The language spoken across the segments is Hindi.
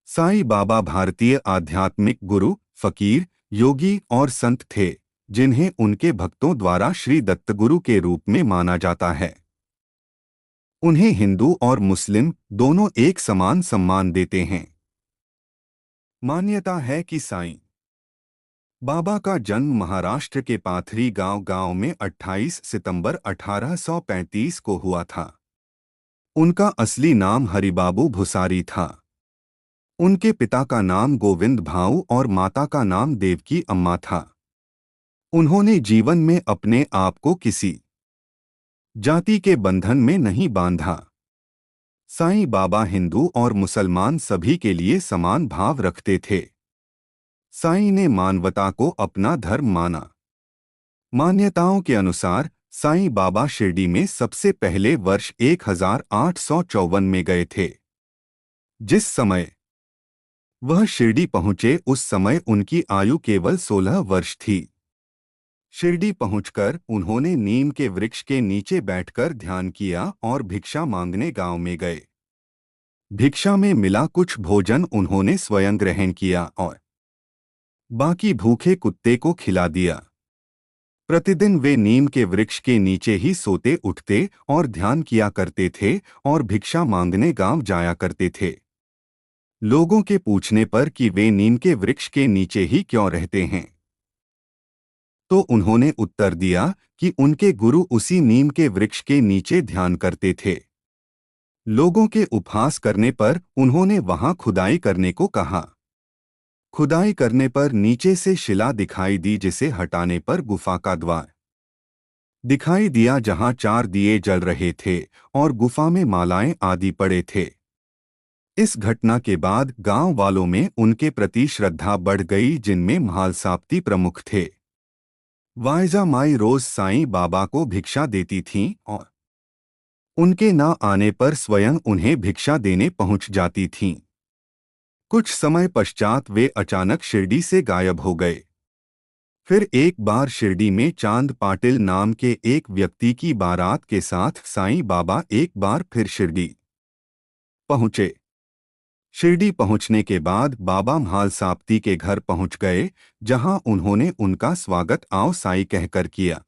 साईं बाबा भारतीय आध्यात्मिक गुरु, फकीर, योगी और संत थे, जिन्हें उनके भक्तों द्वारा श्री दत्तगुरु के रूप में माना जाता है। उन्हें हिंदू और मुस्लिम दोनों एक समान सम्मान देते हैं। मान्यता है कि साईं बाबा का जन्म महाराष्ट्र के पाथरी गांव में 28 सितंबर 1835 को हुआ था। उनका असली नाम हरिबाबू भुसारी था। उनके पिता का नाम गोविंद भाऊ और माता का नाम देवकी अम्मा था। उन्होंने जीवन में अपने आप को किसी जाति के बंधन में नहीं बांधा। साईं बाबा हिंदू और मुसलमान सभी के लिए समान भाव रखते थे। साईं ने मानवता को अपना धर्म माना। मान्यताओं के अनुसार साईं बाबा शिरडी में सबसे पहले वर्ष 1854 में गए थे। जिस समय वह शिरडी पहुंचे उस समय उनकी आयु केवल 16 वर्ष थी। शिरडी पहुंचकर उन्होंने नीम के वृक्ष के नीचे बैठकर ध्यान किया और भिक्षा मांगने गांव में गए। भिक्षा में मिला कुछ भोजन उन्होंने स्वयं ग्रहण किया और बाकी भूखे कुत्ते को खिला दिया। प्रतिदिन वे नीम के वृक्ष के नीचे ही सोते उठते और ध्यान किया करते थे और भिक्षा मांगने गांव जाया करते थे। लोगों के पूछने पर कि वे नीम के वृक्ष के नीचे ही क्यों रहते हैं, तो उन्होंने उत्तर दिया कि उनके गुरु उसी नीम के वृक्ष के नीचे ध्यान करते थे। लोगों के उपहास करने पर उन्होंने वहां खुदाई करने को कहा। खुदाई करने पर नीचे से शिला दिखाई दी, जिसे हटाने पर गुफा का द्वार दिखाई दिया जहां 4 दिए जल रहे थे और गुफा में मालाएं आदि पड़े थे। इस घटना के बाद गांव वालों में उनके प्रति श्रद्धा बढ़ गई, जिनमें म्हालसाप्ती प्रमुख थे। वाइजा माई रोज साईं बाबा को भिक्षा देती थीं और उनके न आने पर स्वयं उन्हें भिक्षा देने पहुंच जाती थीं। कुछ समय पश्चात वे अचानक शिरडी से गायब हो गए। फिर एक बार शिरडी में चांद पाटिल नाम के एक व्यक्ति की बारात के साथ साईं बाबा एक बार फिर शिरडी पहुंचे। शिरडी पहुंचने के बाद बाबा म्हालसाप्ती के घर पहुंच गए, जहां उन्होंने उनका स्वागत आओ साईं कहकर किया।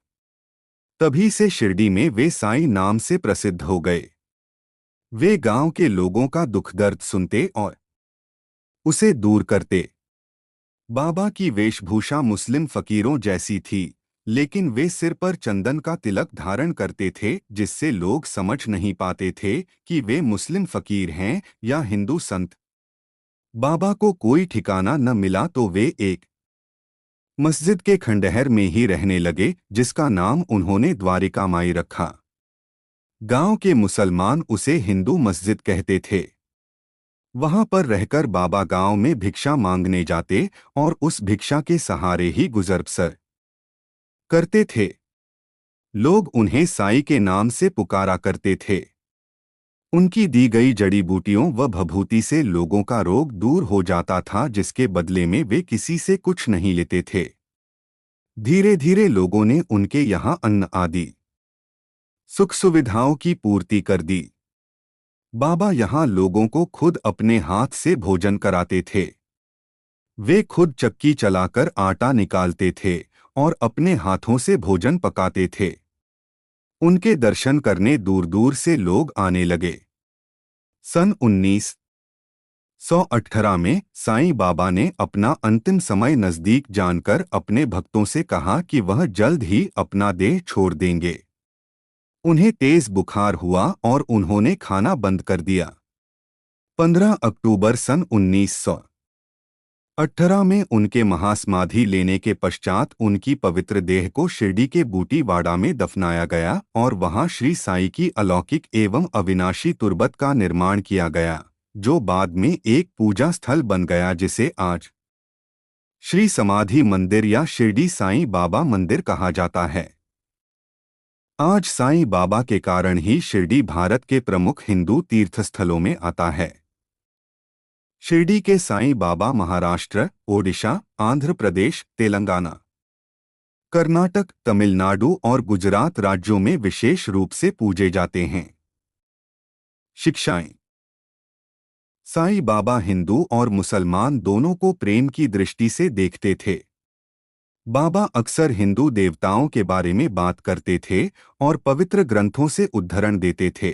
तभी से शिरडी में वे साईं नाम से प्रसिद्ध हो गए। वे गांव के लोगों का दुख दर्द सुनते और उसे दूर करते। बाबा की वेशभूषा मुस्लिम फकीरों जैसी थी, लेकिन वे सिर पर चंदन का तिलक धारण करते थे, जिससे लोग समझ नहीं पाते थे कि वे मुस्लिम फकीर हैं या हिंदू संत। बाबा को कोई ठिकाना न मिला तो वे एक मस्जिद के खंडहर में ही रहने लगे, जिसका नाम उन्होंने द्वारिका माई रखा। गांव के मुसलमान उसे हिंदू मस्जिद कहते थे। वहां पर रहकर बाबा गांव में भिक्षा मांगने जाते और उस भिक्षा के सहारे ही गुजर बसर करते थे। लोग उन्हें साईं के नाम से पुकारा करते थे। उनकी दी गई जड़ी बूटियों व भभूति से लोगों का रोग दूर हो जाता था, जिसके बदले में वे किसी से कुछ नहीं लेते थे। धीरे धीरे लोगों ने उनके यहाँ अन्न आदि सुख सुविधाओं की पूर्ति कर दी। बाबा यहाँ लोगों को खुद अपने हाथ से भोजन कराते थे। वे खुद चक्की चलाकर आटा निकालते थे और अपने हाथों से भोजन पकाते थे। उनके दर्शन करने दूर दूर से लोग आने लगे। सन 1918 में साईं बाबा ने अपना अंतिम समय नजदीक जानकर अपने भक्तों से कहा कि वह जल्द ही अपना देह छोड़ देंगे। उन्हें तेज बुखार हुआ और उन्होंने खाना बंद कर दिया। 15 अक्टूबर सन 1918 में उनके महासमाधि लेने के पश्चात उनकी पवित्र देह को शिरडी के बूटीवाड़ा में दफनाया गया और वहां श्री साईं की अलौकिक एवं अविनाशी तुरबत का निर्माण किया गया, जो बाद में एक पूजा स्थल बन गया, जिसे आज श्री समाधि मंदिर या शिरडी साईं बाबा मंदिर कहा जाता है। आज साईं बाबा के कारण ही शिरडी भारत के प्रमुख हिंदू तीर्थस्थलों में आता है। शिरडी के साईं बाबा महाराष्ट्र, ओडिशा, आंध्र प्रदेश, तेलंगाना, कर्नाटक, तमिलनाडु और गुजरात राज्यों में विशेष रूप से पूजे जाते हैं। शिक्षाएं। साईं बाबा हिंदू और मुसलमान दोनों को प्रेम की दृष्टि से देखते थे। बाबा अक्सर हिंदू देवताओं के बारे में बात करते थे और पवित्र ग्रंथों से उद्धरण देते थे।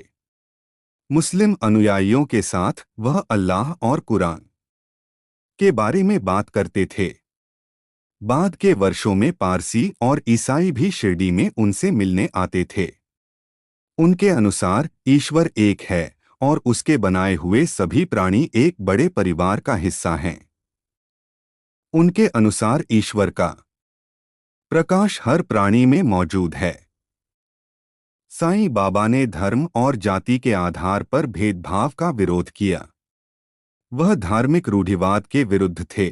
मुस्लिम अनुयायियों के साथ वह अल्लाह और कुरान के बारे में बात करते थे। बाद के वर्षों में पारसी और ईसाई भी शिरडी में उनसे मिलने आते थे। उनके अनुसार ईश्वर एक है और उसके बनाए हुए सभी प्राणी एक बड़े परिवार का हिस्सा हैं। उनके अनुसार ईश्वर का प्रकाश हर प्राणी में मौजूद है। साईं बाबा ने धर्म और जाति के आधार पर भेदभाव का विरोध किया। वह धार्मिक रूढ़िवाद के विरुद्ध थे।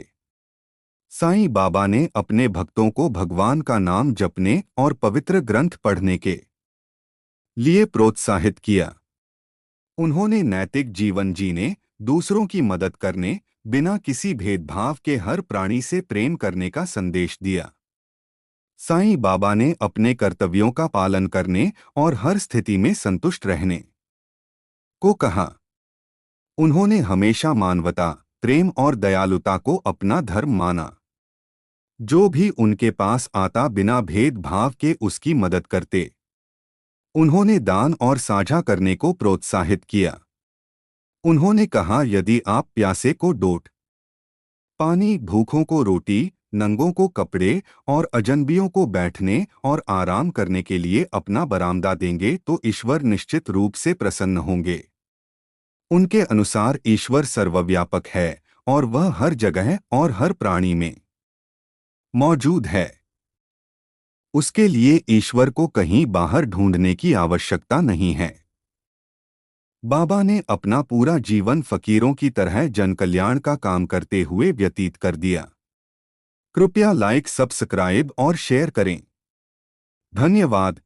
साईं बाबा ने अपने भक्तों को भगवान का नाम जपने और पवित्र ग्रंथ पढ़ने के लिए प्रोत्साहित किया। उन्होंने नैतिक जीवन जीने, दूसरों की मदद करने, बिना किसी भेदभाव के हर प्राणी से प्रेम करने का संदेश दिया। साईं बाबा ने अपने कर्तव्यों का पालन करने और हर स्थिति में संतुष्ट रहने को कहा। उन्होंने हमेशा मानवता, प्रेम और दयालुता को अपना धर्म माना। जो भी उनके पास आता बिना भेदभाव के उसकी मदद करते। उन्होंने दान और साझा करने को प्रोत्साहित किया। उन्होंने कहा, यदि आप प्यासे को डोट पानी, भूखों को रोटी, नंगों को कपड़े और अजनबियों को बैठने और आराम करने के लिए अपना बरामदा देंगे तो ईश्वर निश्चित रूप से प्रसन्न होंगे। उनके अनुसार ईश्वर सर्वव्यापक है और वह हर जगह और हर प्राणी में मौजूद है। उसके लिए ईश्वर को कहीं बाहर ढूंढने की आवश्यकता नहीं है। बाबा ने अपना पूरा जीवन फकीरों की तरह जनकल्याण का काम करते हुए व्यतीत कर दिया। कृपया लाइक, सब्सक्राइब और शेयर करें। धन्यवाद।